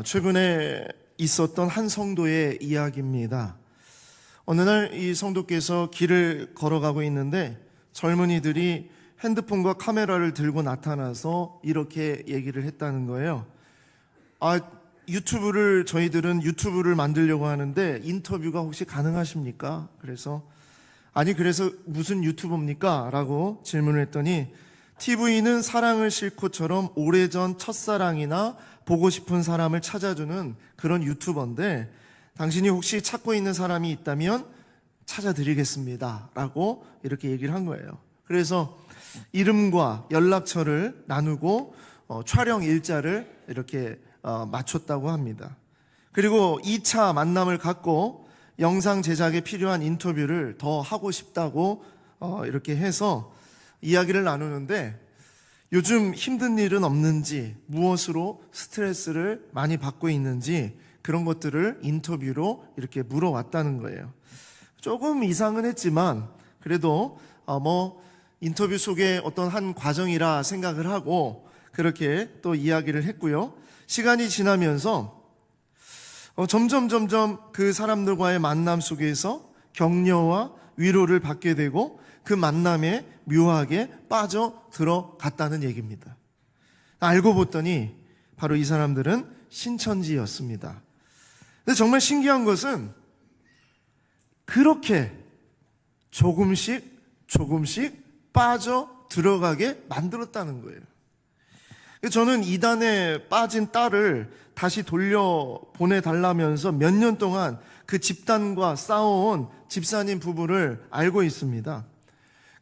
최근에 있었던 한 성도의 이야기입니다. 어느 날 이 성도께서 길을 걸어가고 있는데 젊은이들이 핸드폰과 카메라를 들고 나타나서 이렇게 얘기를 했다는 거예요. 저희들은 유튜브를 만들려고 하는데 인터뷰가 혹시 가능하십니까? 그래서 무슨 유튜버입니까? 라고 질문을 했더니 TV는 사랑을 싣고처럼 오래전 첫사랑이나 보고 싶은 사람을 찾아주는 그런 유튜버인데 당신이 혹시 찾고 있는 사람이 있다면 찾아드리겠습니다 라고 이렇게 얘기를 한 거예요. 그래서 이름과 연락처를 나누고 촬영 일자를 이렇게 맞췄다고 합니다. 그리고 2차 만남을 갖고 영상 제작에 필요한 인터뷰를 더 하고 싶다고 이렇게 해서 이야기를 나누는데 요즘 힘든 일은 없는지, 무엇으로 스트레스를 많이 받고 있는지 그런 것들을 인터뷰로 이렇게 물어왔다는 거예요. 조금 이상은 했지만 그래도 인터뷰 속에 어떤 한 과정이라 생각을 하고 그렇게 또 이야기를 했고요. 시간이 지나면서 점점 그 사람들과의 만남 속에서 격려와 위로를 받게 되고 그 만남에 묘하게 빠져 들어갔다는 얘기입니다. 알고 봤더니 바로 이 사람들은 신천지였습니다. 근데 정말 신기한 것은 그렇게 조금씩 빠져 들어가게 만들었다는 거예요. 저는 이단에 빠진 딸을 다시 돌려 보내달라면서 몇 년 동안 그 집단과 싸워온 집사님 부부를 알고 있습니다.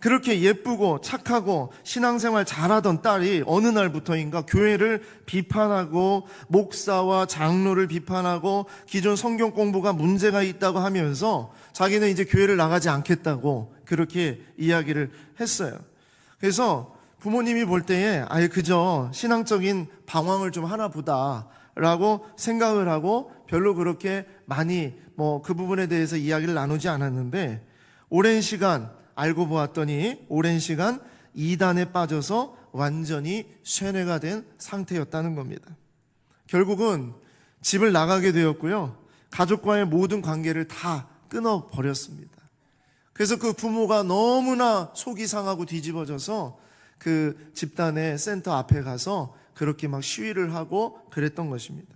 그렇게 예쁘고 착하고 신앙생활 잘하던 딸이 어느 날부터인가 교회를 비판하고 목사와 장로를 비판하고 기존 성경 공부가 문제가 있다고 하면서 자기는 이제 교회를 나가지 않겠다고 그렇게 이야기를 했어요. 그래서 부모님이 볼 때에 그저 신앙적인 방황을 좀 하나 보다 라고 생각을 하고 별로 그렇게 많이 그 부분에 대해서 이야기를 나누지 않았는데 알고 보았더니 오랜 시간 이단에 빠져서 완전히 쇠뇌가 된 상태였다는 겁니다. 결국은 집을 나가게 되었고요. 가족과의 모든 관계를 다 끊어버렸습니다. 그래서 그 부모가 너무나 속이 상하고 뒤집어져서 그 집단의 센터 앞에 가서 그렇게 막 시위를 하고 그랬던 것입니다.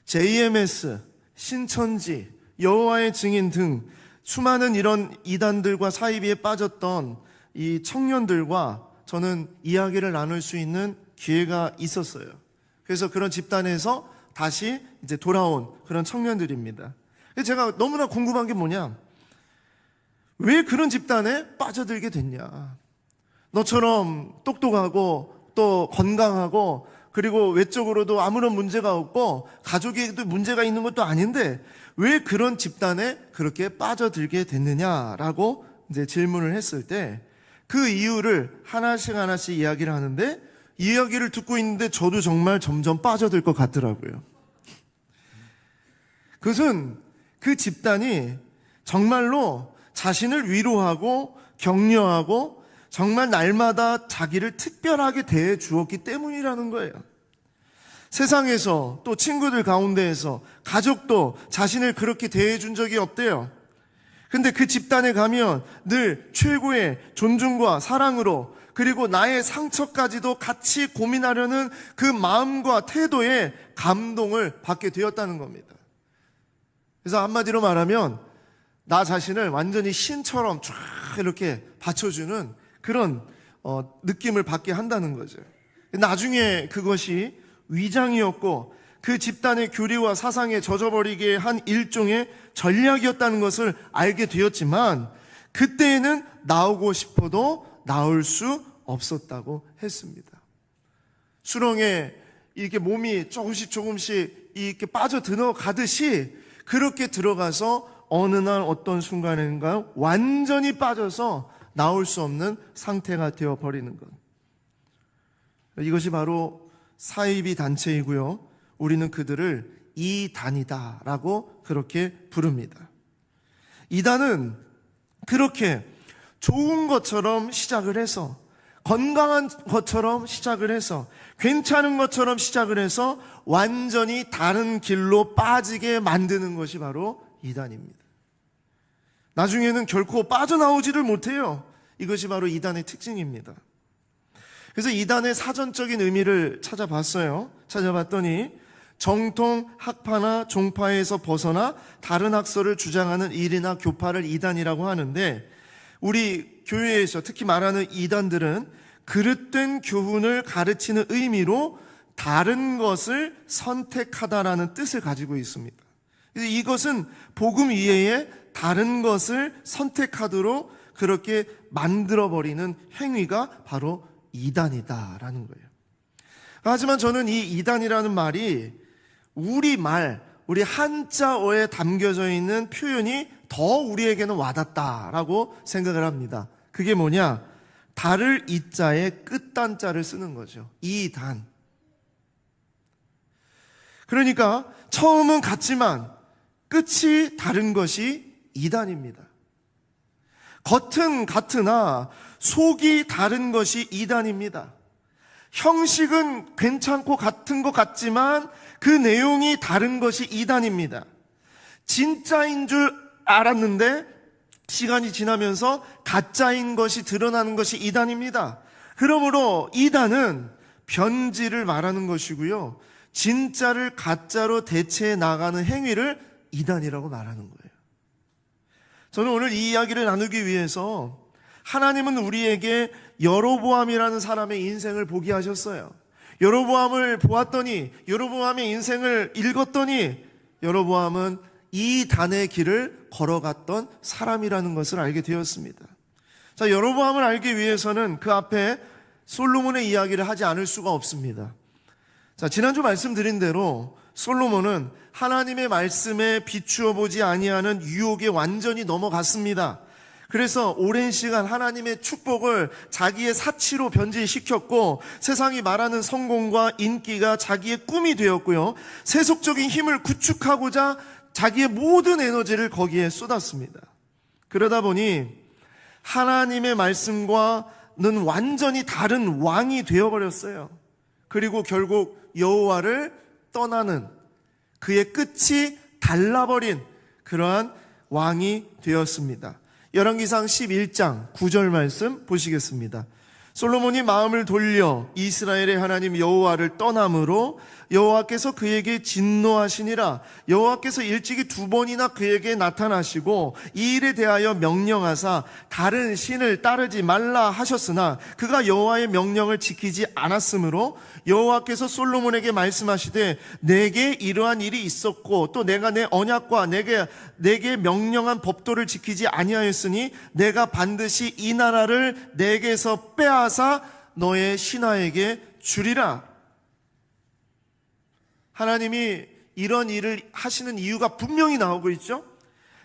JMS, 신천지, 여호와의 증인 등 수많은 이런 이단들과 사이비에 빠졌던 이 청년들과 저는 이야기를 나눌 수 있는 기회가 있었어요. 그래서 그런 집단에서 다시 이제 돌아온 그런 청년들입니다. 제가 너무나 궁금한 게 뭐냐? 왜 그런 집단에 빠져들게 됐냐? 너처럼 똑똑하고 또 건강하고 그리고 외적으로도 아무런 문제가 없고 가족에도 문제가 있는 것도 아닌데 왜 그런 집단에 그렇게 빠져들게 됐느냐라고 이제 질문을 했을 때 그 이유를 하나씩 이야기를 하는데 이야기를 듣고 있는데 저도 정말 점점 빠져들 것 같더라고요. 그것은 그 집단이 정말로 자신을 위로하고 격려하고 정말 날마다 자기를 특별하게 대해 주었기 때문이라는 거예요. 세상에서 또 친구들 가운데에서 가족도 자신을 그렇게 대해 준 적이 없대요. 근데 그 집단에 가면 늘 최고의 존중과 사랑으로 그리고 나의 상처까지도 같이 고민하려는 그 마음과 태도에 감동을 받게 되었다는 겁니다. 그래서 한마디로 말하면 나 자신을 완전히 신처럼 쫙 이렇게 받쳐주는 그런 느낌을 받게 한다는 거죠. 나중에 그것이 위장이었고 그 집단의 교리와 사상에 젖어버리게 한 일종의 전략이었다는 것을 알게 되었지만 그때에는 나오고 싶어도 나올 수 없었다고 했습니다. 수렁에 이렇게 몸이 조금씩 이렇게 빠져 들어가듯이 그렇게 들어가서 어느 날 어떤 순간인가 완전히 빠져서 나올 수 없는 상태가 되어버리는 것. 이것이 바로 사이비 단체이고요. 우리는 그들을 이단이다라고 그렇게 부릅니다. 이단은 그렇게 좋은 것처럼 시작을 해서 건강한 것처럼 시작을 해서, 괜찮은 것처럼 시작을 해서 완전히 다른 길로 빠지게 만드는 것이 바로 이단입니다. 나중에는 결코 빠져나오지를 못해요. 이것이 바로 이단의 특징입니다. 그래서 이단의 사전적인 의미를 찾아봤더니 정통 학파나 종파에서 벗어나 다른 학설을 주장하는 일이나 교파를 이단이라고 하는데, 우리 교회에서 특히 말하는 이단들은 그릇된 교훈을 가르치는 의미로 다른 것을 선택하다라는 뜻을 가지고 있습니다. 그래서 이것은 복음 이외에 다른 것을 선택하도록 그렇게 만들어버리는 행위가 바로 이단이다라는 거예요. 하지만 저는 이 이단이라는 말이 우리 한자어에 담겨져 있는 표현이 더 우리에게는 와닿다라고 생각을 합니다. 그게 뭐냐? 다를 이자에 끝단자를 쓰는 거죠. 이단. 그러니까 처음은 같지만 끝이 다른 것이 이단입니다. 겉은 같으나 속이 다른 것이 이단입니다. 형식은 괜찮고 같은 것 같지만 그 내용이 다른 것이 이단입니다. 진짜인 줄 알았는데 시간이 지나면서 가짜인 것이 드러나는 것이 이단입니다. 그러므로 이단은 변질을 말하는 것이고요, 진짜를 가짜로 대체해 나가는 행위를 이단이라고 말하는 거예요. 저는 오늘 이 이야기를 나누기 위해서 하나님은 우리에게 여로보암이라는 사람의 인생을 보게 하셨어요. 여로보암을 보았더니, 여로보암의 인생을 읽었더니 여로보암은 이단의 길을 걸어갔던 사람이라는 것을 알게 되었습니다. 자, 여로보암을 알기 위해서는 그 앞에 솔로몬의 이야기를 하지 않을 수가 없습니다. 자, 지난주 말씀드린 대로 솔로몬은 하나님의 말씀에 비추어 보지 아니하는 유혹에 완전히 넘어갔습니다. 그래서 오랜 시간 하나님의 축복을 자기의 사치로 변질시켰고, 세상이 말하는 성공과 인기가 자기의 꿈이 되었고요, 세속적인 힘을 구축하고자 자기의 모든 에너지를 거기에 쏟았습니다. 그러다 보니 하나님의 말씀과는 완전히 다른 왕이 되어버렸어요. 그리고 결국 여호와를 떠나는, 그의 끝이 달라버린 그러한 왕이 되었습니다. 열왕기상 11장 9절 말씀 보시겠습니다. 솔로몬이 마음을 돌려 이스라엘의 하나님 여호와를 떠남으로 여호와께서 그에게 진노하시니라. 여호와께서 일찍이 2번이나 그에게 나타나시고 이 일에 대하여 명령하사 다른 신을 따르지 말라 하셨으나 그가 여호와의 명령을 지키지 않았으므로 여호와께서 솔로몬에게 말씀하시되 내게 이러한 일이 있었고 또 내가 내 언약과 내게 명령한 법도를 지키지 아니하였으니 내가 반드시 이 나라를 내게서 빼앗아 너의 신하에게 주리라. 하나님이 이런 일을 하시는 이유가 분명히 나오고 있죠.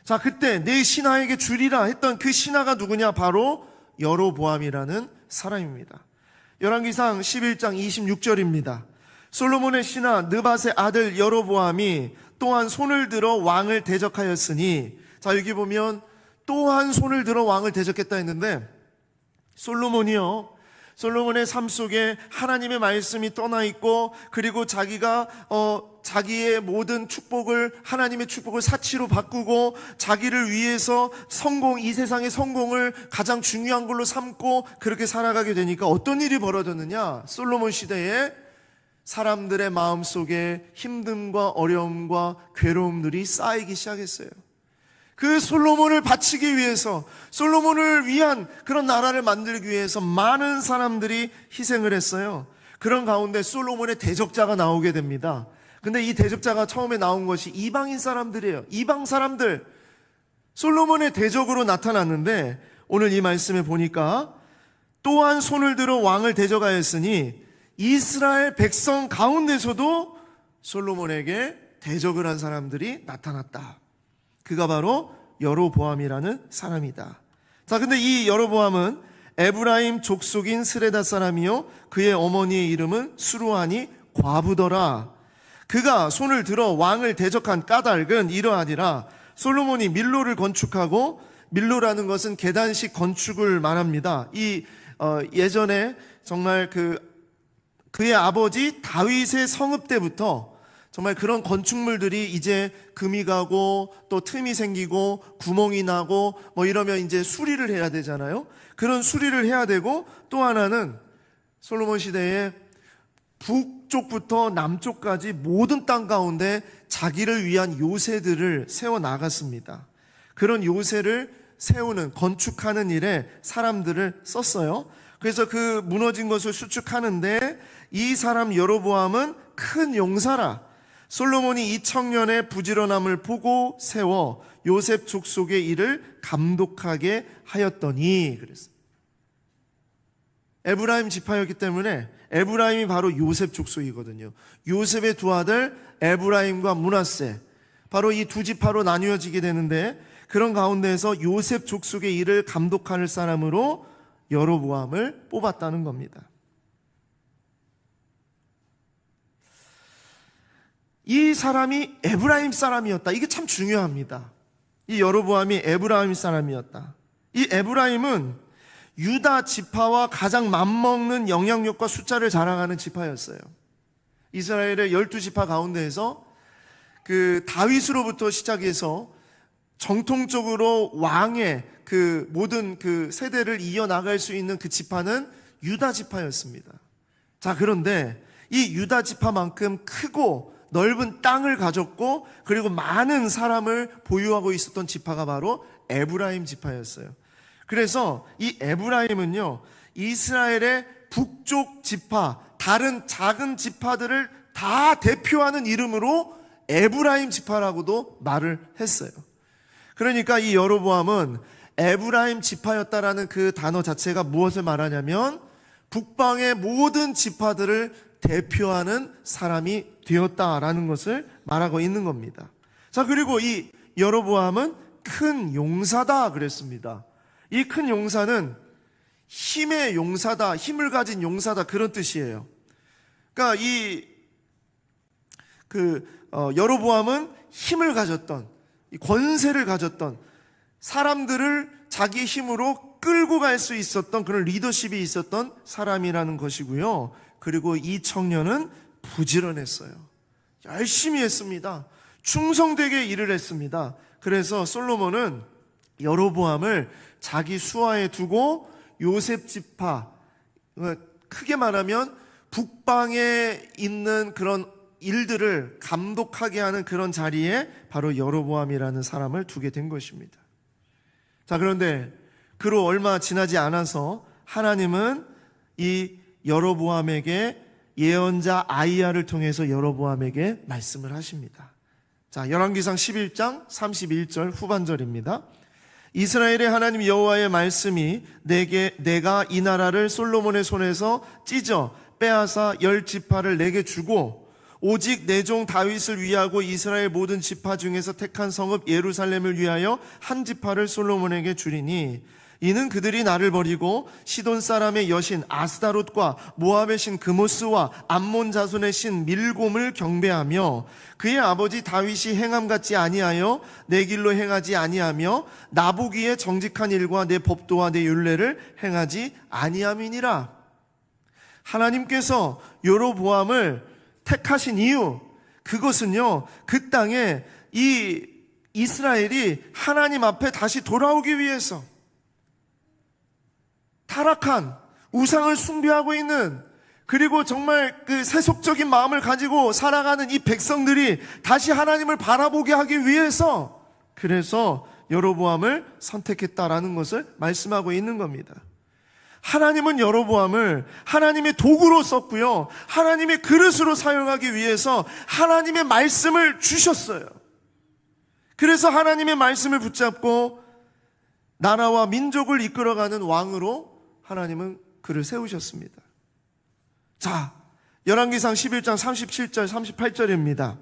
자, 그때 내 신하에게 주리라 했던 그 신하가 누구냐? 바로 여로보암이라는 사람입니다. 열왕기상 11장 26절입니다. 솔로몬의 신하 느밧의 아들 여로보암이 또한 손을 들어 왕을 대적하였으니, 자, 여기 보면 또한 손을 들어 왕을 대적했다 했는데, 솔로몬의 삶 속에 하나님의 말씀이 떠나 있고, 그리고 자기가 자기의 모든 축복을, 하나님의 축복을 사치로 바꾸고 자기를 위해서 이 세상의 성공을 가장 중요한 걸로 삼고 그렇게 살아가게 되니까 어떤 일이 벌어졌느냐? 솔로몬 시대에 사람들의 마음속에 힘듦과 어려움과 괴로움들이 쌓이기 시작했어요. 그 솔로몬을 바치기 위해서, 솔로몬을 위한 그런 나라를 만들기 위해서 많은 사람들이 희생을 했어요. 그런 가운데 솔로몬의 대적자가 나오게 됩니다. 근데 이 대적자가 처음에 나온 것이 이방인 사람들이에요. 이방 사람들. 솔로몬의 대적으로 나타났는데 오늘 이 말씀에 보니까 또한 손을 들어 왕을 대적하였으니 이스라엘 백성 가운데서도 솔로몬에게 대적을 한 사람들이 나타났다. 그가 바로 여로보암이라는 사람이다. 자, 근데 이 여로보암은 에브라임 족속인 스레다 사람이요 그의 어머니의 이름은 수루하니 과부더라. 그가 손을 들어 왕을 대적한 까닭은 이러하니라. 솔로몬이 밀로를 건축하고, 밀로라는 것은 계단식 건축을 말합니다. 이 예전에 정말 그의 아버지 다윗의 성읍 때부터 정말 그런 건축물들이 이제 금이 가고 또 틈이 생기고 구멍이 나고 뭐 이러면 이제 수리를 해야 되잖아요. 그런 수리를 해야 되고, 또 하나는 솔로몬 시대에 북쪽부터 남쪽까지 모든 땅 가운데 자기를 위한 요새들을 세워 나갔습니다. 그런 요새를 세우는, 건축하는 일에 사람들을 썼어요. 그래서 그 무너진 것을 수축하는데 이 사람 여로보암은 큰 용사라. 솔로몬이 이 청년의 부지런함을 보고 세워 요셉 족속의 일을 감독하게 하였더니, 그랬어요. 에브라임 지파였기 때문에 에브라임이 바로 요셉 족속이거든요. 요셉의 두 아들 에브라임과 므낫세, 바로 이 두 지파로 나뉘어지게 되는데, 그런 가운데에서 요셉 족속의 일을 감독할 사람으로 여로보암을 뽑았다는 겁니다. 이 사람이 에브라임 사람이었다. 이게 참 중요합니다. 이 여로보암이 에브라임 사람이었다. 이 에브라임은 유다 지파와 가장 맞먹는 영향력과 숫자를 자랑하는 지파였어요. 이스라엘의 12지파 가운데에서 그 다윗으로부터 시작해서 정통적으로 왕의 그 모든 그 세대를 이어나갈 수 있는 그 지파는 유다 지파였습니다. 자, 그런데 이 유다 지파만큼 크고 넓은 땅을 가졌고 그리고 많은 사람을 보유하고 있었던 지파가 바로 에브라임 지파였어요. 그래서 이 에브라임은요, 이스라엘의 북쪽 지파, 다른 작은 지파들을 다 대표하는 이름으로 에브라임 지파라고도 말을 했어요. 그러니까 이 여로보암은 에브라임 지파였다라는 그 단어 자체가 무엇을 말하냐면 북방의 모든 지파들을 대표하는 사람이 되었다라는 것을 말하고 있는 겁니다. 자, 그리고 이 여로보암은 큰 용사다 그랬습니다. 이 큰 용사는 힘의 용사다, 힘을 가진 용사다, 그런 뜻이에요. 그러니까 여로보암은 힘을 가졌던, 권세를 가졌던, 사람들을 자기 힘으로 끌고 갈 수 있었던 그런 리더십이 있었던 사람이라는 것이고요. 그리고 이 청년은 부지런했어요. 열심히 했습니다. 충성되게 일을 했습니다. 그래서 솔로몬은 여로보암을 자기 수하에 두고 요셉 지파, 크게 말하면 북방에 있는 그런 일들을 감독하게 하는 그런 자리에 바로 여로보암이라는 사람을 두게 된 것입니다. 자, 그런데 그로 얼마 지나지 않아서 하나님은 이 여로보암에게 예언자 아이야를 통해서 여로보암에게 말씀을 하십니다. 자, 열왕기상 11장 31절 후반절입니다. 이스라엘의 하나님 여호와의 말씀이 내가 이 나라를 솔로몬의 손에서 찢어 빼앗아 10지파를 내게 주고 오직 내 종 다윗을 위하고 이스라엘 모든 지파 중에서 택한 성읍 예루살렘을 위하여 한 지파를 솔로몬에게 주리니 이는 그들이 나를 버리고 시돈 사람의 여신 아스다롯과 모압의 신 그모스와 암몬 자손의 신 밀곰을 경배하며 그의 아버지 다윗이 행함같이 아니하여 내 길로 행하지 아니하며 나보기에 정직한 일과 내 법도와 내 율례를 행하지 아니함이니라. 하나님께서 여로보암을 택하신 이유, 그것은요, 그 땅에 이 이스라엘이 하나님 앞에 다시 돌아오기 위해서, 타락한 우상을 숭배하고 있는, 그리고 정말 그 세속적인 마음을 가지고 살아가는 이 백성들이 다시 하나님을 바라보게 하기 위해서, 그래서 여로보암을 선택했다라는 것을 말씀하고 있는 겁니다. 하나님은 여로보암을 하나님의 도구로 썼고요, 하나님의 그릇으로 사용하기 위해서 하나님의 말씀을 주셨어요. 그래서 하나님의 말씀을 붙잡고 나라와 민족을 이끌어가는 왕으로 하나님은 그를 세우셨습니다. 자, 열왕기상 11장 37절 38절입니다.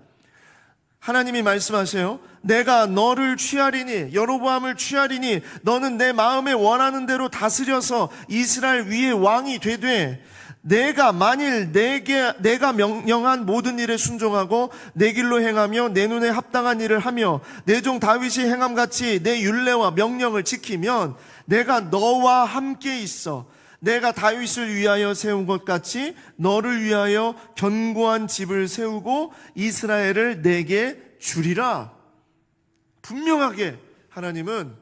하나님이 말씀하세요. 내가 너를 취하리니, 여로보암을 취하리니 너는 내 마음에 원하는 대로 다스려서 이스라엘 위에 왕이 되되 내가 만일 내가 명령한 모든 일에 순종하고 내 길로 행하며 내 눈에 합당한 일을 하며 내 종 다윗이 행함같이 내 율례와 명령을 지키면 내가 너와 함께 있어 내가 다윗을 위하여 세운 것 같이 너를 위하여 견고한 집을 세우고 이스라엘을 내게 주리라. 분명하게 하나님은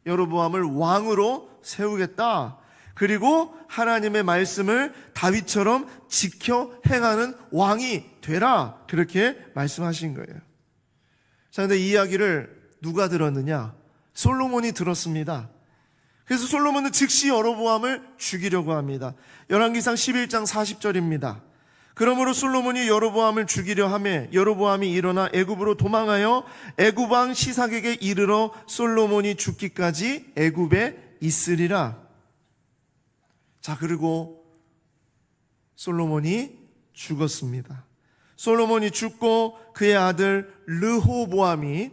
여로보암을 왕으로 세우겠다. 그리고 하나님의 말씀을 다윗처럼 지켜 행하는 왕이 되라. 그렇게 말씀하신 거예요. 자, 근데 이 이야기를 누가 들었느냐? 솔로몬이 들었습니다. 그래서 솔로몬은 즉시 여로보암을 죽이려고 합니다. 열왕기상 11장 40절입니다. 그러므로 솔로몬이 여로보암을 죽이려 하매 여로보암이 일어나 애굽으로 도망하여 애굽 왕 시삭에게 이르러 솔로몬이 죽기까지 애굽에 있으리라. 자, 그리고 솔로몬이 죽었습니다. 솔로몬이 죽고 그의 아들 르호보암이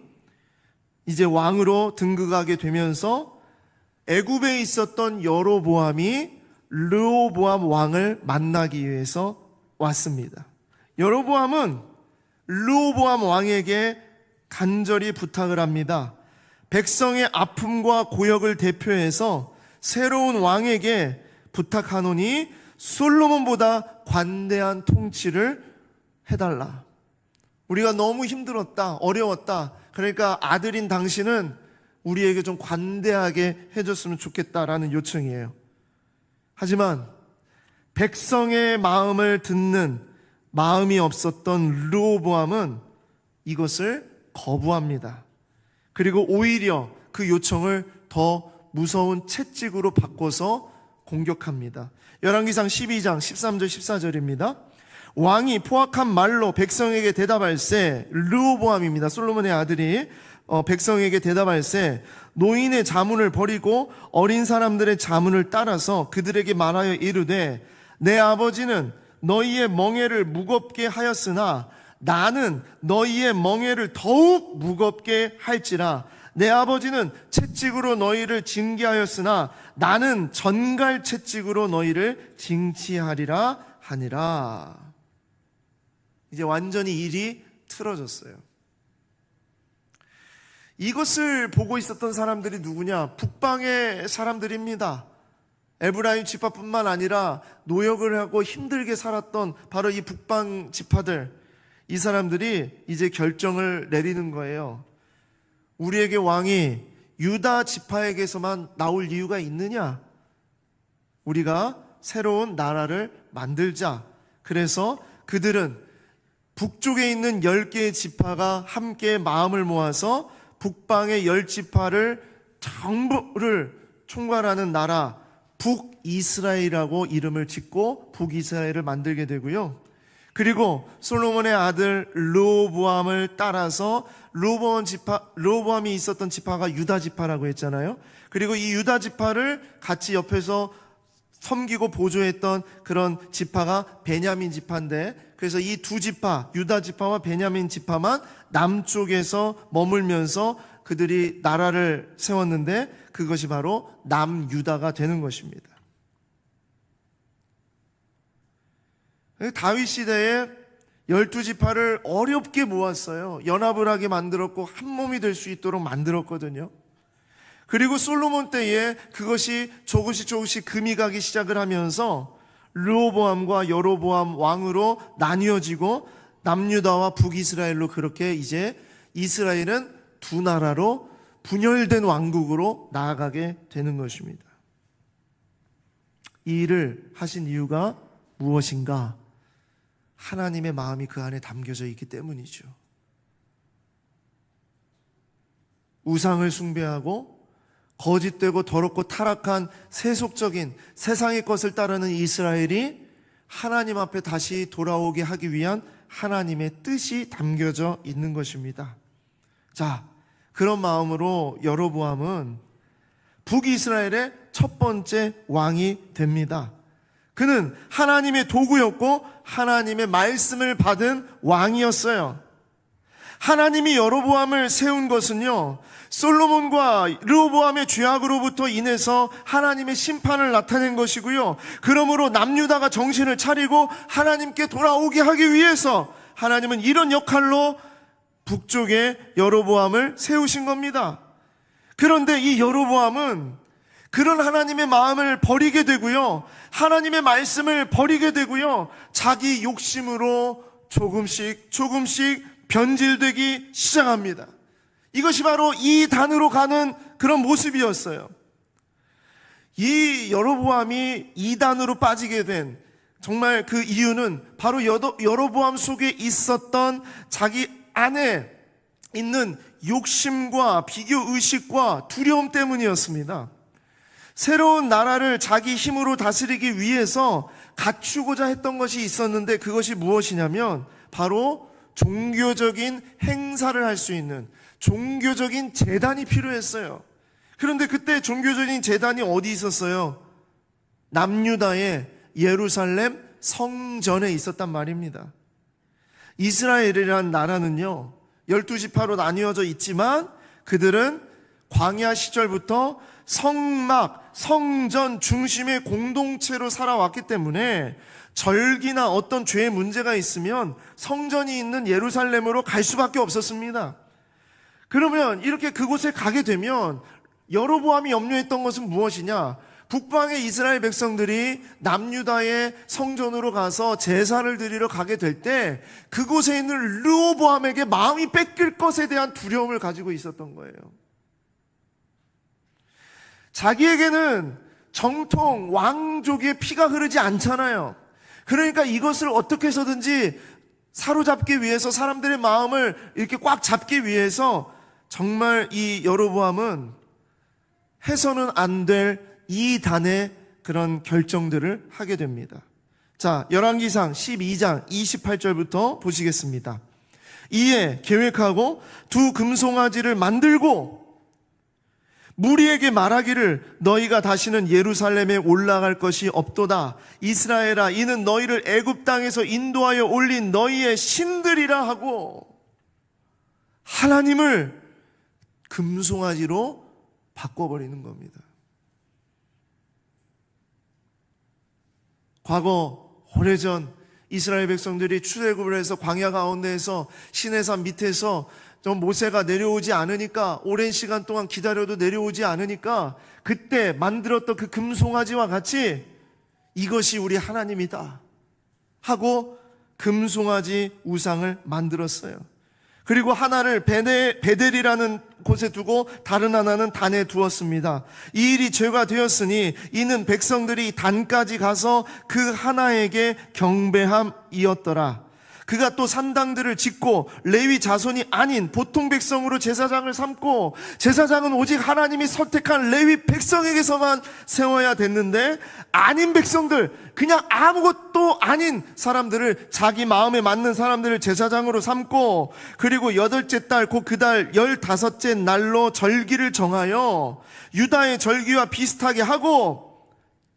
이제 왕으로 등극하게 되면서 애굽에 있었던 여로보암이 르호보암 왕을 만나기 위해서 왔습니다. 여로보암은 르호보암 왕에게 간절히 부탁을 합니다. 백성의 아픔과 고역을 대표해서 새로운 왕에게 부탁하노니 솔로몬보다 관대한 통치를 해달라. 우리가 너무 힘들었다, 어려웠다. 그러니까 아들인 당신은 우리에게 좀 관대하게 해줬으면 좋겠다라는 요청이에요. 하지만 백성의 마음을 듣는 마음이 없었던 르호보암은 이것을 거부합니다. 그리고 오히려 그 요청을 더 무서운 채찍으로 바꿔서 공격합니다. 열왕기상 12장 13절 14절입니다. 왕이 포악한 말로 백성에게 대답할세, 르호보암입니다. 솔로몬의 아들이 백성에게 대답할세, 노인의 자문을 버리고 어린 사람들의 자문을 따라서 그들에게 말하여 이르되 내 아버지는 너희의 멍에를 무겁게 하였으나 나는 너희의 멍에를 더욱 무겁게 할지라. 내 아버지는 채찍으로 너희를 징계하였으나 나는 전갈 채찍으로 너희를 징치하리라 하니라. 이제 완전히 일이 틀어졌어요. 이것을 보고 있었던 사람들이 누구냐? 북방의 사람들입니다. 에브라임 지파뿐만 아니라 노역을 하고 힘들게 살았던 바로 이 북방 지파들, 이 사람들이 이제 결정을 내리는 거예요. 우리에게 왕이 유다 지파에게서만 나올 이유가 있느냐? 우리가 새로운 나라를 만들자. 그래서 그들은 북쪽에 있는 10개의 지파가 함께 마음을 모아서 북방의 10지파를 전부를 총괄하는 나라 북이스라엘이라고 이름을 짓고 북이스라엘을 만들게 되고요. 그리고 솔로몬의 아들 르호보암을 따라서 르호보암이 있었던 지파가 유다 지파라고 했잖아요. 그리고 이 유다 지파를 같이 옆에서 섬기고 보조했던 그런 지파가 베냐민 지파인데, 그래서 이 두 지파, 유다 지파와 베냐민 지파만 남쪽에서 머물면서 그들이 나라를 세웠는데 그것이 바로 남유다가 되는 것입니다. 다윗 시대에 12지파를 어렵게 모았어요. 연합을 하게 만들었고 한 몸이 될 수 있도록 만들었거든요. 그리고 솔로몬 때에 그것이 조금씩 금이 가기 시작을 하면서 르호보암과 여로보암 왕으로 나뉘어지고 남유다와 북이스라엘로 그렇게 이제 이스라엘은 두 나라로 분열된 왕국으로 나아가게 되는 것입니다. 이 일을 하신 이유가 무엇인가? 하나님의 마음이 그 안에 담겨져 있기 때문이죠. 우상을 숭배하고 거짓되고 더럽고 타락한 세속적인 세상의 것을 따르는 이스라엘이 하나님 앞에 다시 돌아오게 하기 위한 하나님의 뜻이 담겨져 있는 것입니다. 자, 그런 마음으로 여로보암은 북이스라엘의 첫 번째 왕이 됩니다. 그는 하나님의 도구였고 하나님의 말씀을 받은 왕이었어요. 하나님이 여로보암을 세운 것은요, 솔로몬과 르호보암의 죄악으로부터 인해서 하나님의 심판을 나타낸 것이고요, 그러므로 남유다가 정신을 차리고 하나님께 돌아오게 하기 위해서 하나님은 이런 역할로 북쪽에 여로보암을 세우신 겁니다. 그런데 이 여로보암은 그런 하나님의 마음을 버리게 되고요. 하나님의 말씀을 버리게 되고요. 자기 욕심으로 조금씩 변질되기 시작합니다. 이것이 바로 이단으로 가는 그런 모습이었어요. 이 여로보암이 이단으로 빠지게 된 정말 그 이유는 바로 여로보암 속에 있었던 자기 안에 있는 욕심과 비교의식과 두려움 때문이었습니다. 새로운 나라를 자기 힘으로 다스리기 위해서 갖추고자 했던 것이 있었는데, 그것이 무엇이냐면 바로 종교적인 행사를 할 수 있는 종교적인 제단이 필요했어요. 그런데 그때 종교적인 제단이 어디 있었어요? 남유다의 예루살렘 성전에 있었단 말입니다. 이스라엘이라는 나라는요, 12지파로 나뉘어져 있지만 그들은 광야 시절부터 성막, 성전 중심의 공동체로 살아왔기 때문에 절기나 어떤 죄의 문제가 있으면 성전이 있는 예루살렘으로 갈 수밖에 없었습니다. 그러면 이렇게 그곳에 가게 되면 여로보암이 염려했던 것은 무엇이냐? 북방의 이스라엘 백성들이 남유다의 성전으로 가서 제사를 드리러 가게 될 때 그곳에 있는 르호보암에게 마음이 뺏길 것에 대한 두려움을 가지고 있었던 거예요. 자기에게는 정통 왕족의 피가 흐르지 않잖아요. 그러니까 이것을 어떻게 해서든지 사로잡기 위해서, 사람들의 마음을 이렇게 꽉 잡기 위해서 정말 이 여로보암은 해서는 안 될 이단의 그런 결정들을 하게 됩니다. 자, 열왕기상 12장 28절부터 보시겠습니다. 이에 계획하고 두 금송아지를 만들고 무리에게 말하기를 너희가 다시는 예루살렘에 올라갈 것이 없도다. 이스라엘아, 이는 너희를 애굽 땅에서 인도하여 올린 너희의 신들이라 하고 하나님을 금송아지로 바꿔버리는 겁니다. 과거 오래전 이스라엘 백성들이 출애굽을 해서 광야 가운데에서 시내산 밑에서 모세가 내려오지 않으니까, 오랜 시간 동안 기다려도 내려오지 않으니까 그때 만들었던 그 금송아지와 같이 이것이 우리 하나님이다 하고 금송아지 우상을 만들었어요. 그리고 하나를 베델이라는 곳에 두고 다른 하나는 단에 두었습니다. 이 일이 죄가 되었으니 이는 백성들이 단까지 가서 그 하나에게 경배함이었더라. 그가 또 산당들을 짓고 레위 자손이 아닌 보통 백성으로 제사장을 삼고, 제사장은 오직 하나님이 선택한 레위 백성에게서만 세워야 됐는데 아닌 백성들, 그냥 아무것도 아닌 사람들을, 자기 마음에 맞는 사람들을 제사장으로 삼고, 그리고 8째 달 곧 그 달 15째 날로 절기를 정하여 유다의 절기와 비슷하게 하고,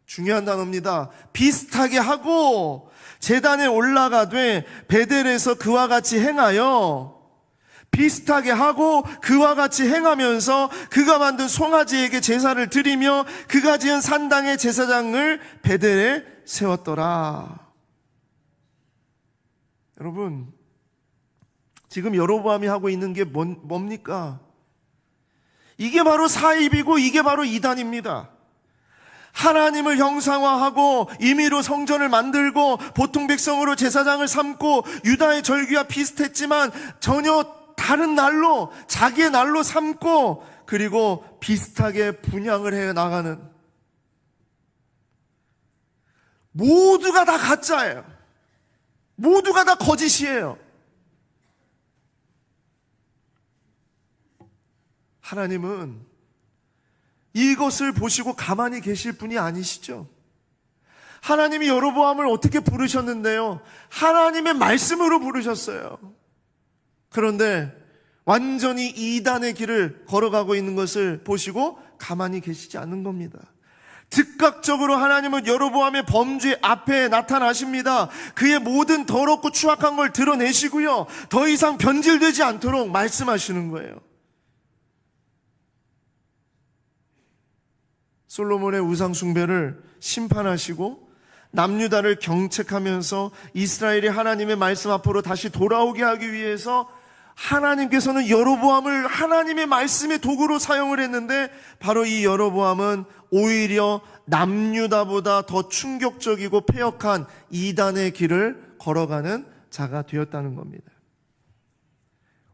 중요한 단어입니다. 비슷하게 하고 제단에 올라가되 베델에서 그와 같이 행하여, 비슷하게 하고 그와 같이 행하면서 그가 만든 송아지에게 제사를 드리며 그가 지은 산당의 제사장을 베델에 세웠더라. 여러분, 지금 여로보암이 하고 있는 게 뭡니까? 이게 바로 사입이고 이게 바로 이단입니다. 하나님을 형상화하고 임의로 성전을 만들고 보통 백성으로 제사장을 삼고 유다의 절기와 비슷했지만 전혀 다른 날로, 자기의 날로 삼고, 그리고 비슷하게 분향을 해 나가는, 모두가 다 가짜예요. 모두가 다 거짓이에요. 하나님은 이것을 보시고 가만히 계실 분이 아니시죠. 하나님이 여로보암을 어떻게 부르셨는데요? 하나님의 말씀으로 부르셨어요. 그런데 완전히 이단의 길을 걸어가고 있는 것을 보시고 가만히 계시지 않는 겁니다. 즉각적으로 하나님은 여로보암의 범죄 앞에 나타나십니다. 그의 모든 더럽고 추악한 걸 드러내시고요, 더 이상 변질되지 않도록 말씀하시는 거예요. 솔로몬의 우상 숭배를 심판하시고 남유다를 경책하면서 이스라엘이 하나님의 말씀 앞으로 다시 돌아오게 하기 위해서 하나님께서는 여로보암을 하나님의 말씀의 도구로 사용을 했는데 바로 이 여로보암은 오히려 남유다보다 더 충격적이고 패역한 이단의 길을 걸어가는 자가 되었다는 겁니다.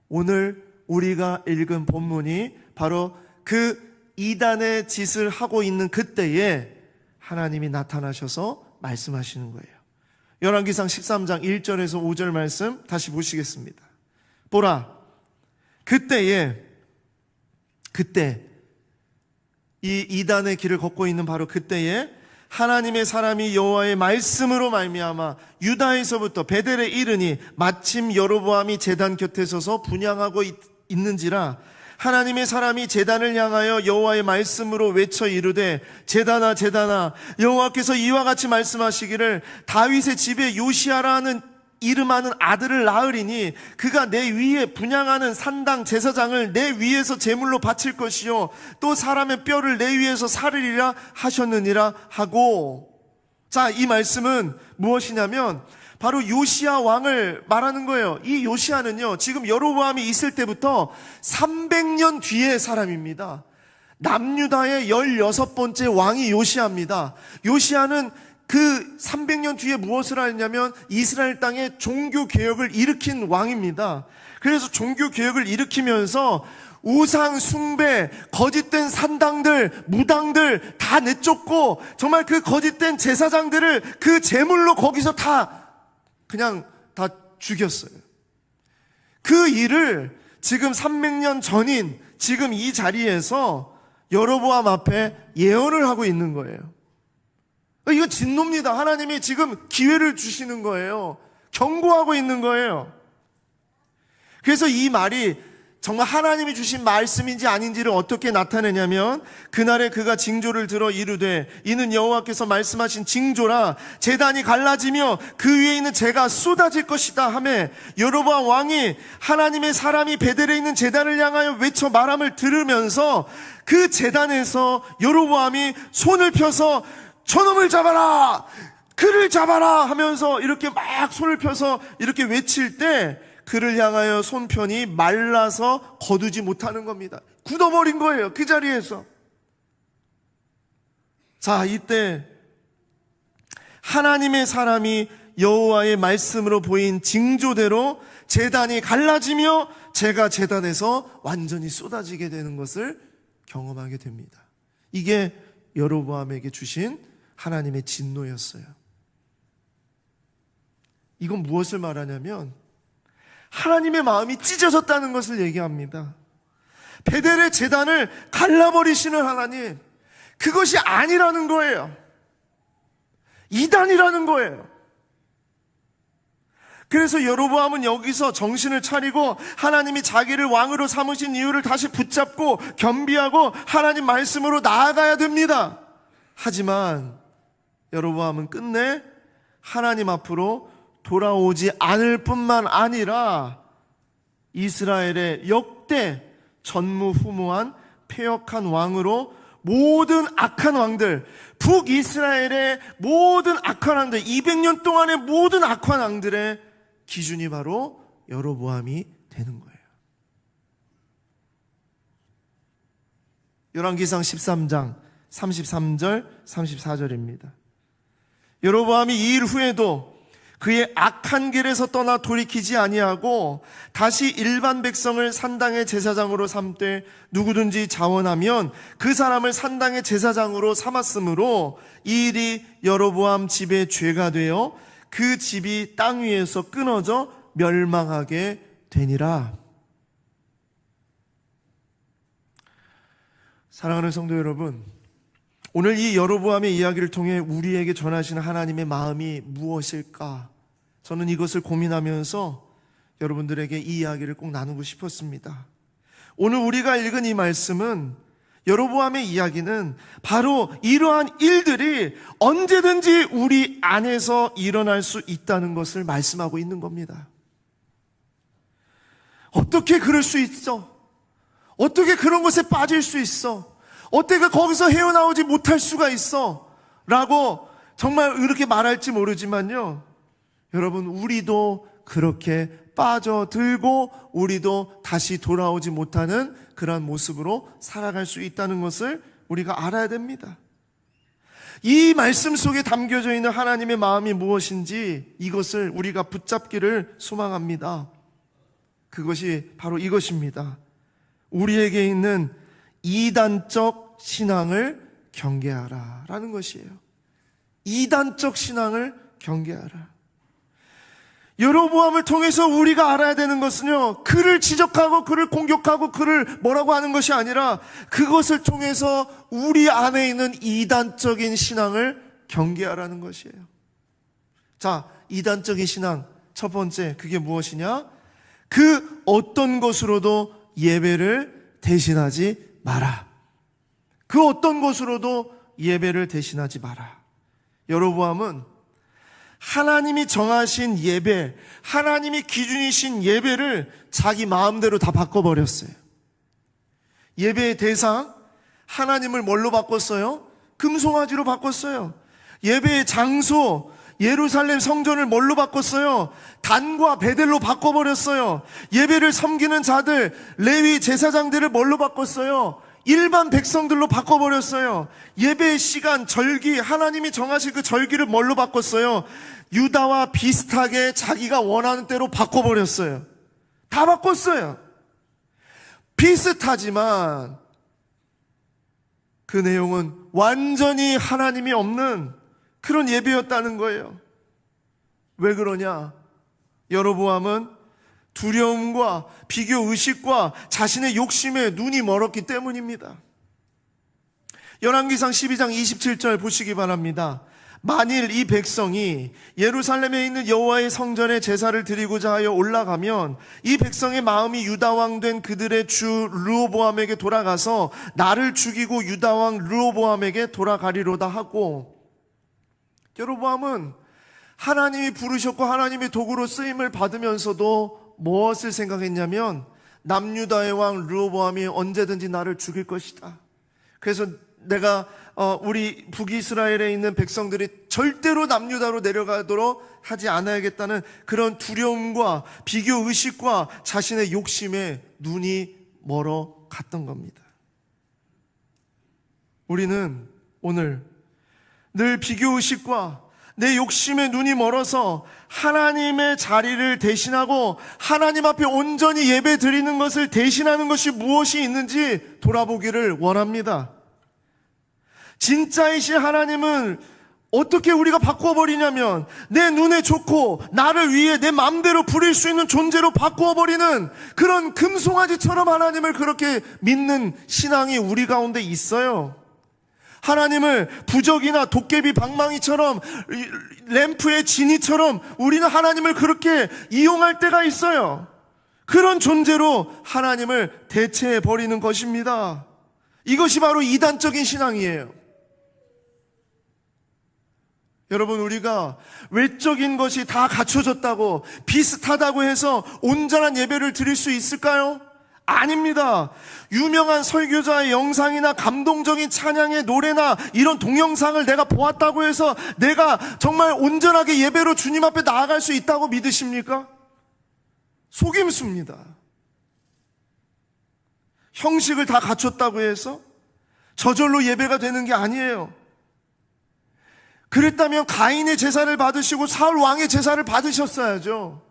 오늘 우리가 읽은 본문이 바로 그 이단의 짓을 하고 있는 그때에 하나님이 나타나셔서 말씀하시는 거예요. 열왕기상 13장 1절에서 5절 말씀 다시 보시겠습니다. 보라, 그때 이 이단의 길을 걷고 있는 바로 그때에 하나님의 사람이 여호와의 말씀으로 말미암아 유다에서부터 베델에 이르니 마침 여로보암이 제단 곁에 서서 분향하고 있는지라 하나님의 사람이 제단을 향하여 여호와의 말씀으로 외쳐 이르되 제단아 제단아 여호와께서 이와 같이 말씀하시기를 다윗의 집에 요시아라는 이름하는 아들을 낳으리니 그가 내 위에 분향하는 산당 제사장을 내 위에서 제물로 바칠 것이요 또 사람의 뼈를 내 위에서 사르리라 하셨느니라 하고. 자, 이 말씀은 무엇이냐면 바로 요시아 왕을 말하는 거예요. 이 요시아는요, 지금 여로보암이 있을 때부터 300년 뒤의 사람입니다. 남유다의 16번째 왕이 요시아입니다. 요시아는 그 300년 뒤에 무엇을 하냐면 이스라엘 땅에 종교개혁을 일으킨 왕입니다. 그래서 종교개혁을 일으키면서 우상 숭배, 거짓된 산당들, 무당들 다 내쫓고 정말 그 거짓된 제사장들을 그 제물로 거기서 그냥 다 죽였어요. 그 일을 지금 300년 전인 지금 이 자리에서 여로보암 앞에 예언을 하고 있는 거예요. 이거 진노입니다. 하나님이 지금 기회를 주시는 거예요. 경고하고 있는 거예요. 그래서 이 말이 정말 하나님이 주신 말씀인지 아닌지를 어떻게 나타내냐면 그날에 그가 징조를 들어 이르되 이는 여호와께서 말씀하신 징조라 제단이 갈라지며 그 위에 있는 재가 쏟아질 것이다 하매 여로보암 왕이 하나님의 사람이 베델에 있는 제단을 향하여 외쳐 말함을 들으면서 그 제단에서 여로보암이 손을 펴서 저놈을 잡아라! 그를 잡아라! 하면서 이렇게 막 손을 펴서 이렇게 외칠 때 그를 향하여 손편이 말라서 거두지 못하는 겁니다. 굳어버린 거예요. 그 자리에서. 자, 이때 하나님의 사람이 여호와의 말씀으로 보인 징조대로 제단이 갈라지며 재가 제단에서 완전히 쏟아지게 되는 것을 경험하게 됩니다. 이게 여로보암에게 주신 하나님의 진노였어요. 이건 무엇을 말하냐면 하나님의 마음이 찢어졌다는 것을 얘기합니다. 베델의 제단을 갈라버리시는 하나님, 그것이 아니라는 거예요. 이단이라는 거예요. 그래서 여로보암은 여기서 정신을 차리고 하나님이 자기를 왕으로 삼으신 이유를 다시 붙잡고 겸비하고 하나님 말씀으로 나아가야 됩니다. 하지만 여로보암은 끝내 하나님 앞으로 돌아오지 않을 뿐만 아니라 이스라엘의 역대 전무후무한 패역한 왕으로 모든 악한 왕들, 북이스라엘의 모든 악한 왕들, 200년 동안의 모든 악한 왕들의 기준이 바로 여로보암이 되는 거예요. 열왕기상 13장 33절 34절입니다. 여로보암이 이 일 후에도 그의 악한 길에서 떠나 돌이키지 아니하고 다시 일반 백성을 산당의 제사장으로 삼되 누구든지 자원하면 그 사람을 산당의 제사장으로 삼았으므로 이 일이 여로보암 집의 죄가 되어 그 집이 땅 위에서 끊어져 멸망하게 되니라. 사랑하는 성도 여러분, 오늘 이 여로보암의 이야기를 통해 우리에게 전하시는 하나님의 마음이 무엇일까? 저는 이것을 고민하면서 여러분들에게 이 이야기를 꼭 나누고 싶었습니다. 오늘 우리가 읽은 이 말씀은, 여로보암의 이야기는 바로 이러한 일들이 언제든지 우리 안에서 일어날 수 있다는 것을 말씀하고 있는 겁니다. 어떻게 그럴 수 있어? 어떻게 그런 것에 빠질 수 있어? 어떻게 거기서 헤어나오지 못할 수가 있어? 라고 정말 이렇게 말할지 모르지만요, 여러분, 우리도 그렇게 빠져들고 우리도 다시 돌아오지 못하는 그런 모습으로 살아갈 수 있다는 것을 우리가 알아야 됩니다. 이 말씀 속에 담겨져 있는 하나님의 마음이 무엇인지 이것을 우리가 붙잡기를 소망합니다. 그것이 바로 이것입니다. 우리에게 있는 이단적 신앙을 경계하라 라는 것이에요. 이단적 신앙을 경계하라. 여로보암을 통해서 우리가 알아야 되는 것은요, 그를 지적하고 그를 공격하고 그를 뭐라고 하는 것이 아니라 그것을 통해서 우리 안에 있는 이단적인 신앙을 경계하라는 것이에요. 자, 이단적인 신앙 첫 번째, 그게 무엇이냐? 그 어떤 것으로도 예배를 대신하지 마라. 그 어떤 것으로도 예배를 대신하지 마라. 여로보암은 하나님이 정하신 예배, 하나님이 기준이신 예배를 자기 마음대로 다 바꿔버렸어요. 예배의 대상, 하나님을 뭘로 바꿨어요? 금송아지로 바꿨어요. 예배의 장소, 예루살렘 성전을 뭘로 바꿨어요? 단과 베델로 바꿔버렸어요. 예배를 섬기는 자들, 레위 제사장들을 뭘로 바꿨어요? 일반 백성들로 바꿔버렸어요. 예배의 시간, 절기, 하나님이 정하신 그 절기를 뭘로 바꿨어요? 유다와 비슷하게 자기가 원하는 대로 바꿔버렸어요. 다 바꿨어요. 비슷하지만 그 내용은 완전히 하나님이 없는 그런 예배였다는 거예요. 왜 그러냐? 여로보암은 두려움과 비교의식과 자신의 욕심에 눈이 멀었기 때문입니다. 열왕기상 12장 27절 보시기 바랍니다. 만일 이 백성이 예루살렘에 있는 여호와의 성전에 제사를 드리고자 하여 올라가면 이 백성의 마음이 유다왕 된 그들의 주 르호보암에게 돌아가서 나를 죽이고 유다왕 르호보암에게 돌아가리로다 하고, 여로보암은 하나님이 부르셨고 하나님의 도구로 쓰임을 받으면서도 무엇을 생각했냐면 남유다의 왕 르호보암이 언제든지 나를 죽일 것이다. 그래서 내가 우리 북이스라엘에 있는 백성들이 절대로 남유다로 내려가도록 하지 않아야겠다는 그런 두려움과 비교의식과 자신의 욕심에 눈이 멀어 갔던 겁니다. 우리는 오늘 늘 비교의식과 내 욕심에 눈이 멀어서 하나님의 자리를 대신하고 하나님 앞에 온전히 예배 드리는 것을 대신하는 것이 무엇이 있는지 돌아보기를 원합니다. 진짜이신 하나님은 어떻게 우리가 바꿔버리냐면 내 눈에 좋고 나를 위해 내 마음대로 부릴 수 있는 존재로 바꾸어버리는 그런 금송아지처럼 하나님을 그렇게 믿는 신앙이 우리 가운데 있어요. 하나님을 부적이나 도깨비 방망이처럼 램프의 지니처럼 우리는 하나님을 그렇게 이용할 때가 있어요. 그런 존재로 하나님을 대체해버리는 것입니다. 이것이 바로 이단적인 신앙이에요. 여러분, 우리가 외적인 것이 다 갖춰졌다고 비슷하다고 해서 온전한 예배를 드릴 수 있을까요? 아닙니다. 유명한 설교자의 영상이나 감동적인 찬양의 노래나 이런 동영상을 내가 보았다고 해서 내가 정말 온전하게 예배로 주님 앞에 나아갈 수 있다고 믿으십니까? 속임수입니다. 형식을 다 갖췄다고 해서 저절로 예배가 되는 게 아니에요. 그랬다면 가인의 제사를 받으시고 사울 왕의 제사를 받으셨어야죠.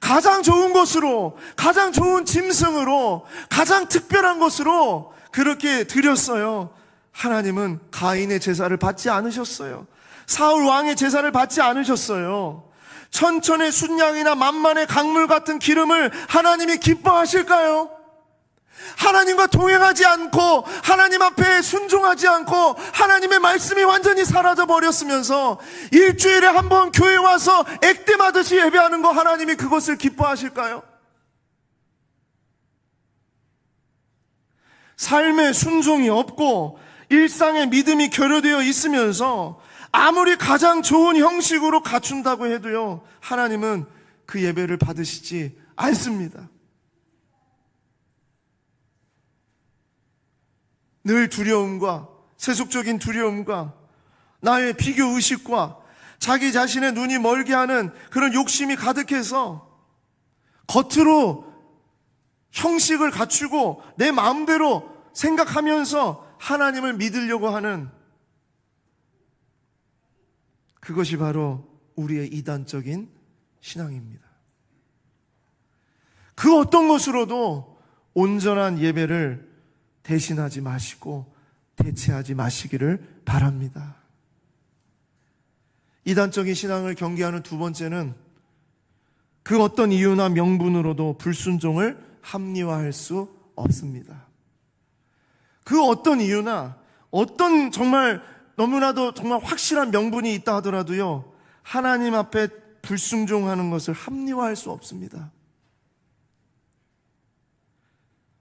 가장 좋은 것으로, 가장 좋은 짐승으로, 가장 특별한 것으로 그렇게 드렸어요. 하나님은 가인의 제사를 받지 않으셨어요. 사울 왕의 제사를 받지 않으셨어요. 천천의 순양이나 만만의 강물 같은 기름을 하나님이 기뻐하실까요? 하나님과 동행하지 않고 하나님 앞에 순종하지 않고 하나님의 말씀이 완전히 사라져 버렸으면서 일주일에 한 번 교회 와서 액땜하듯이 예배하는 거 하나님이 그것을 기뻐하실까요? 삶에 순종이 없고 일상에 믿음이 결여되어 있으면서 아무리 가장 좋은 형식으로 갖춘다고 해도요, 하나님은 그 예배를 받으시지 않습니다. 늘 두려움과 세속적인 두려움과 나의 비교의식과 자기 자신의 눈이 멀게 하는 그런 욕심이 가득해서 겉으로 형식을 갖추고 내 마음대로 생각하면서 하나님을 믿으려고 하는, 그것이 바로 우리의 이단적인 신앙입니다. 그 어떤 것으로도 온전한 예배를 대신하지 마시고 대체하지 마시기를 바랍니다. 이단적인 신앙을 경계하는 두 번째는 그 어떤 이유나 명분으로도 불순종을 합리화할 수 없습니다. 그 어떤 이유나 어떤 정말 너무나도 정말 확실한 명분이 있다 하더라도요, 하나님 앞에 불순종하는 것을 합리화할 수 없습니다.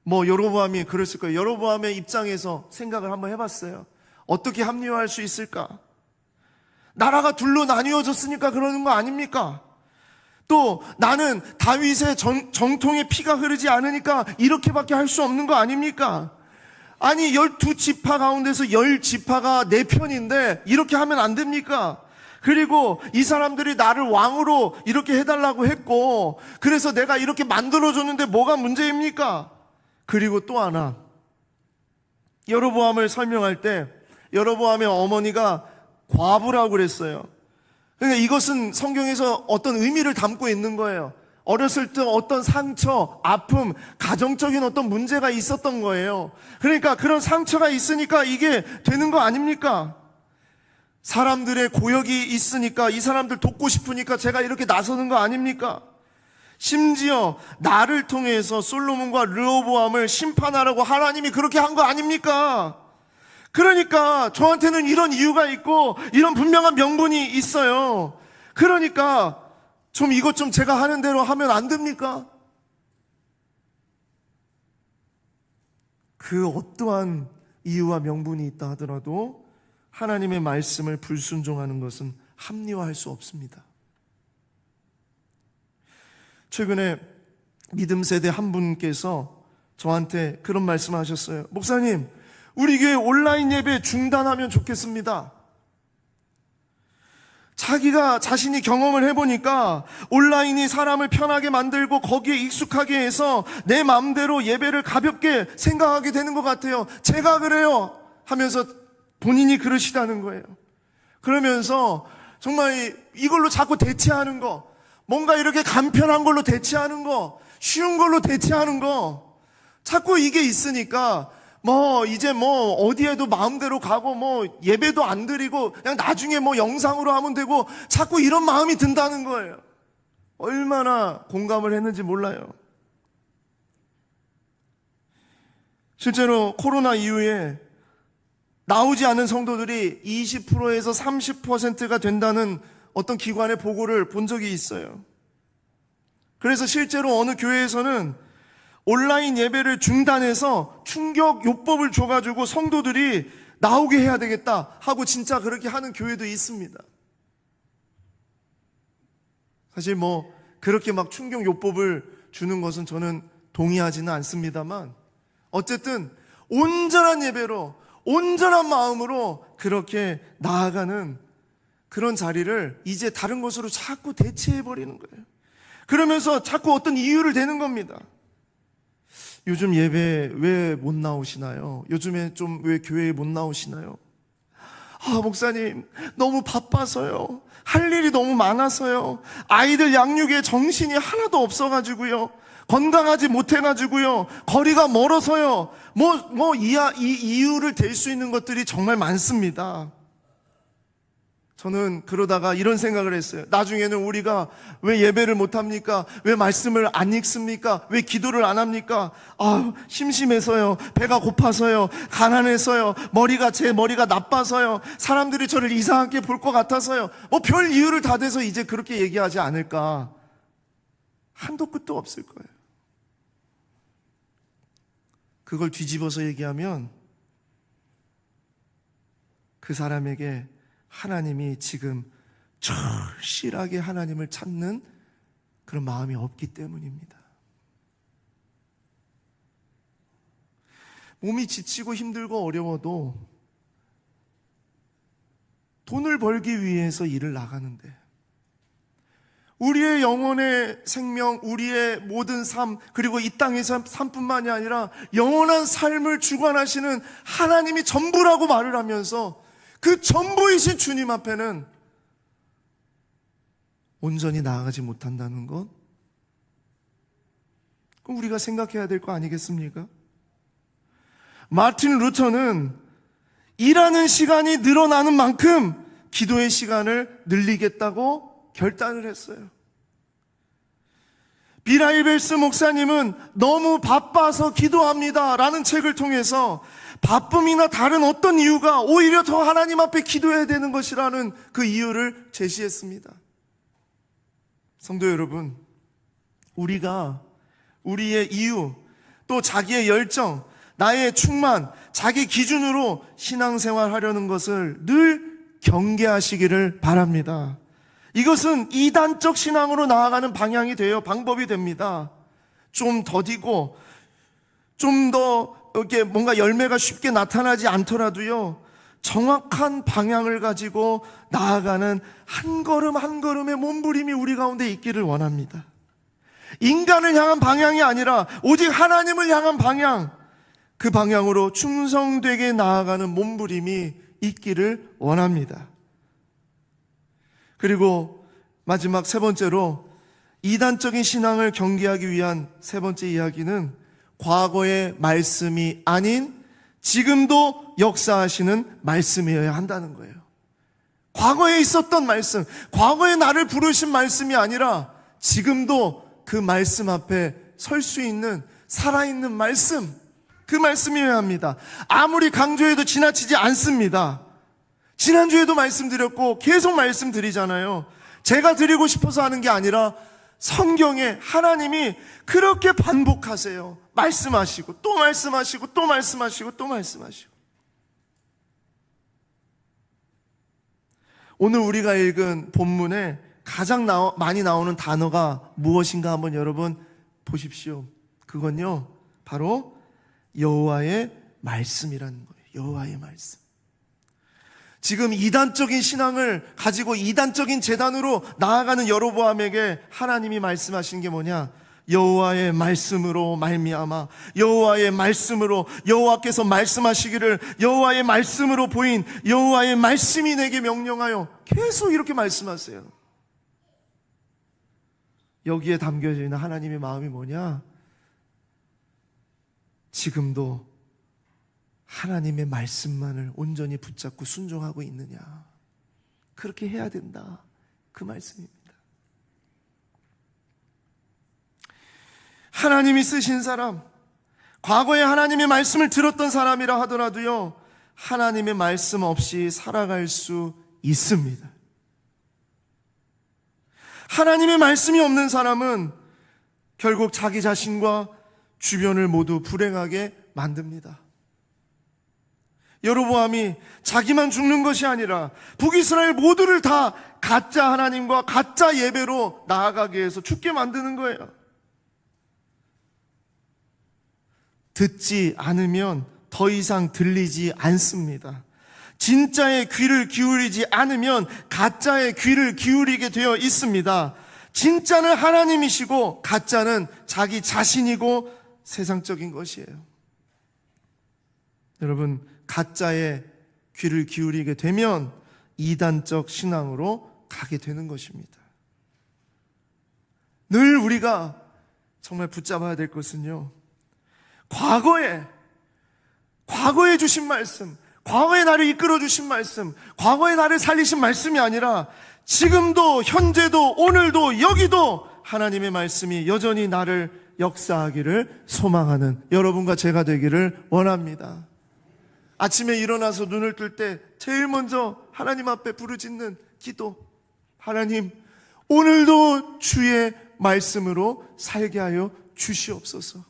여로보암이 그랬을 거예요. 여로보암의 입장에서 생각을 한번 해봤어요. 어떻게 합리화할 수 있을까? 나라가 둘로 나뉘어졌으니까 그러는 거 아닙니까? 또 나는 다윗의 정통의 피가 흐르지 않으니까 이렇게밖에 할 수 없는 거 아닙니까? 아니 12지파 가운데서 10지파가 내 편인데 이렇게 하면 안 됩니까? 그리고 이 사람들이 나를 왕으로 이렇게 해달라고 했고, 그래서 내가 이렇게 만들어줬는데 뭐가 문제입니까? 그리고 또 하나, 여로보암을 설명할 때 여로보암의 어머니가 과부라고 그랬어요. 그러니까 이것은 성경에서 어떤 의미를 담고 있는 거예요. 어렸을 때 어떤 상처, 아픔, 가정적인 어떤 문제가 있었던 거예요. 그러니까 그런 상처가 있으니까 이게 되는 거 아닙니까? 사람들의 고역이 있으니까 이 사람들 돕고 싶으니까 제가 이렇게 나서는 거 아닙니까? 심지어 나를 통해서 솔로몬과 르호보암을 심판하라고 하나님이 그렇게 한 거 아닙니까? 그러니까 저한테는 이런 이유가 있고 이런 분명한 명분이 있어요. 그러니까 좀 이것 좀 제가 하는 대로 하면 안 됩니까? 그 어떠한 이유와 명분이 있다 하더라도 하나님의 말씀을 불순종하는 것은 합리화할 수 없습니다. 최근에 믿음 세대 한 분께서 저한테 그런 말씀을 하셨어요. 목사님, 우리 교회 온라인 예배 중단하면 좋겠습니다. 자기가 자신이 경험을 해보니까 온라인이 사람을 편하게 만들고 거기에 익숙하게 해서 내 마음대로 예배를 가볍게 생각하게 되는 것 같아요. 제가 그래요 하면서 본인이 그러시다는 거예요. 그러면서 정말 이걸로 자꾸 대체하는 거, 뭔가 이렇게 간편한 걸로 대체하는 거, 쉬운 걸로 대체하는 거, 자꾸 이게 있으니까 이제 어디에도 마음대로 가고 예배도 안 드리고 그냥 나중에 영상으로 하면 되고 자꾸 이런 마음이 든다는 거예요. 얼마나 공감을 했는지 몰라요. 실제로 코로나 이후에 나오지 않은 성도들이 20%에서 30%가 된다는 어떤 기관의 보고를 본 적이 있어요. 그래서 실제로 어느 교회에서는 온라인 예배를 중단해서 충격 요법을 줘가지고 성도들이 나오게 해야 되겠다 하고 진짜 그렇게 하는 교회도 있습니다. 사실 그렇게 막 충격 요법을 주는 것은 저는 동의하지는 않습니다만, 어쨌든 온전한 예배로 온전한 마음으로 그렇게 나아가는 그런 자리를 이제 다른 것으로 자꾸 대체해버리는 거예요. 그러면서 자꾸 어떤 이유를 대는 겁니다. 요즘 예배 왜 못 나오시나요? 요즘에 좀 왜 교회에 못 나오시나요? 목사님 너무 바빠서요. 할 일이 너무 많아서요. 아이들 양육에 정신이 하나도 없어가지고요. 건강하지 못해가지고요. 거리가 멀어서요. 이 이유를 댈 수 있는 것들이 정말 많습니다. 저는 그러다가 이런 생각을 했어요. 나중에는 우리가 왜 예배를 못합니까? 왜 말씀을 안 읽습니까? 왜 기도를 안 합니까? 심심해서요. 배가 고파서요. 가난해서요. 제 머리가 나빠서요. 사람들이 저를 이상하게 볼 것 같아서요. 별 이유를 다 대서 이제 그렇게 얘기하지 않을까. 한도 끝도 없을 거예요. 그걸 뒤집어서 얘기하면 그 사람에게 하나님이 지금 절실하게 하나님을 찾는 그런 마음이 없기 때문입니다. 몸이 지치고 힘들고 어려워도 돈을 벌기 위해서 일을 나가는데 우리의 영혼의 생명, 우리의 모든 삶, 그리고 이 땅에서 삶뿐만이 아니라 영원한 삶을 주관하시는 하나님이 전부라고 말을 하면서 그 전부이신 주님 앞에는 온전히 나아가지 못한다는 것, 그럼 우리가 생각해야 될 거 아니겠습니까? 마틴 루터는 일하는 시간이 늘어나는 만큼 기도의 시간을 늘리겠다고 결단을 했어요. 비라이벨스 목사님은 너무 바빠서 기도합니다 라는 책을 통해서 바쁨이나 다른 어떤 이유가 오히려 더 하나님 앞에 기도해야 되는 것이라는 그 이유를 제시했습니다. 성도 여러분, 우리가 우리의 이유, 또 자기의 열정, 나의 충만, 자기 기준으로 신앙생활 하려는 것을 늘 경계하시기를 바랍니다. 이것은 이단적 신앙으로 나아가는 방향이 돼요. 방법이 됩니다. 좀 더디고 좀 더 이렇게 뭔가 열매가 쉽게 나타나지 않더라도요, 정확한 방향을 가지고 나아가는 한 걸음 한 걸음의 몸부림이 우리 가운데 있기를 원합니다. 인간을 향한 방향이 아니라 오직 하나님을 향한 방향, 그 방향으로 충성되게 나아가는 몸부림이 있기를 원합니다. 그리고 마지막 세 번째로 이단적인 신앙을 경계하기 위한 세 번째 이야기는 과거의 말씀이 아닌 지금도 역사하시는 말씀이어야 한다는 거예요. 과거에 있었던 말씀, 과거에 나를 부르신 말씀이 아니라 지금도 그 말씀 앞에 설 수 있는 살아있는 말씀, 그 말씀이어야 합니다. 아무리 강조해도 지나치지 않습니다. 지난주에도 말씀드렸고 계속 말씀드리잖아요. 제가 드리고 싶어서 하는 게 아니라 성경에 하나님이 그렇게 반복하세요. 말씀하시고 또 말씀하시고 또 말씀하시고 또 말씀하시고. 오늘 우리가 읽은 본문에 가장 많이 나오는 단어가 무엇인가 한번 여러분 보십시오. 그건요, 바로 여호와의 말씀이라는 거예요. 여호와의 말씀. 지금 이단적인 신앙을 가지고 이단적인 제단으로 나아가는 여로보암에게 하나님이 말씀하신 게 뭐냐? 여호와의 말씀으로 말미암아, 여호와의 말씀으로, 여호와께서 말씀하시기를 여호와의 말씀으로 보인 여호와의 말씀이 내게 명령하여, 계속 이렇게 말씀하세요. 여기에 담겨져 있는 하나님의 마음이 뭐냐? 지금도 하나님의 말씀만을 온전히 붙잡고 순종하고 있느냐? 그렇게 해야 된다, 그 말씀입니다. 하나님이 쓰신 사람, 과거에 하나님의 말씀을 들었던 사람이라 하더라도요, 하나님의 말씀 없이 살아갈 수 있습니다. 하나님의 말씀이 없는 사람은 결국 자기 자신과 주변을 모두 불행하게 만듭니다. 여로보암이 자기만 죽는 것이 아니라 북이스라엘 모두를 다 가짜 하나님과 가짜 예배로 나아가게 해서 죽게 만드는 거예요. 듣지 않으면 더 이상 들리지 않습니다. 진짜의 귀를 기울이지 않으면 가짜의 귀를 기울이게 되어 있습니다. 진짜는 하나님이시고 가짜는 자기 자신이고 세상적인 것이에요. 여러분, 가짜의 귀를 기울이게 되면 이단적 신앙으로 가게 되는 것입니다. 늘 우리가 정말 붙잡아야 될 것은요, 과거에 주신 말씀, 과거에 나를 이끌어 주신 말씀, 과거에 나를 살리신 말씀이 아니라 지금도, 현재도, 오늘도, 여기도 하나님의 말씀이 여전히 나를 역사하기를 소망하는 여러분과 제가 되기를 원합니다. 아침에 일어나서 눈을 뜰 때 제일 먼저 하나님 앞에 부르짖는 기도, 하나님, 오늘도 주의 말씀으로 살게 하여 주시옵소서.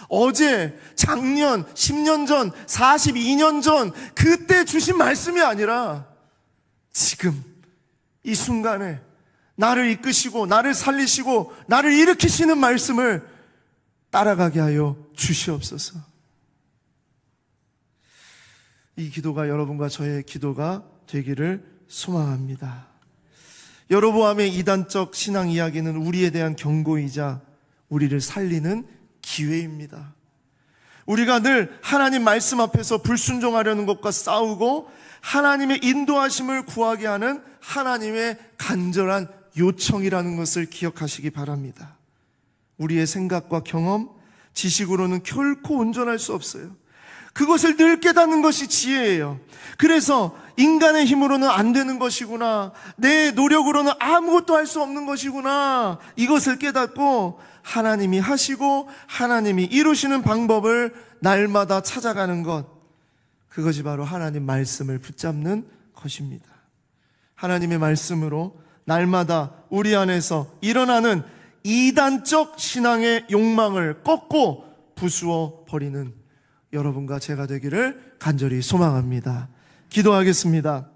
어제, 작년, 10년 전, 42년 전 그때 주신 말씀이 아니라 지금 이 순간에 나를 이끄시고 나를 살리시고 나를 일으키시는 말씀을 따라가게 하여 주시옵소서. 이 기도가, 여러분과 저의 기도가 되기를 소망합니다. 여로보암의 이단적 신앙 이야기는 우리에 대한 경고이자 우리를 살리는 기회입니다. 우리가 늘 하나님 말씀 앞에서 불순종하려는 것과 싸우고 하나님의 인도하심을 구하게 하는 하나님의 간절한 요청이라는 것을 기억하시기 바랍니다. 우리의 생각과 경험, 지식으로는 결코 온전할 수 없어요. 그것을 늘 깨닫는 것이 지혜예요. 그래서 인간의 힘으로는 안 되는 것이구나, 내 노력으로는 아무것도 할 수 없는 것이구나, 이것을 깨닫고 하나님이 하시고 하나님이 이루시는 방법을 날마다 찾아가는 것, 그것이 바로 하나님 말씀을 붙잡는 것입니다. 하나님의 말씀으로 날마다 우리 안에서 일어나는 이단적 신앙의 욕망을 꺾고 부수어 버리는 여러분과 제가 되기를 간절히 소망합니다. 기도하겠습니다.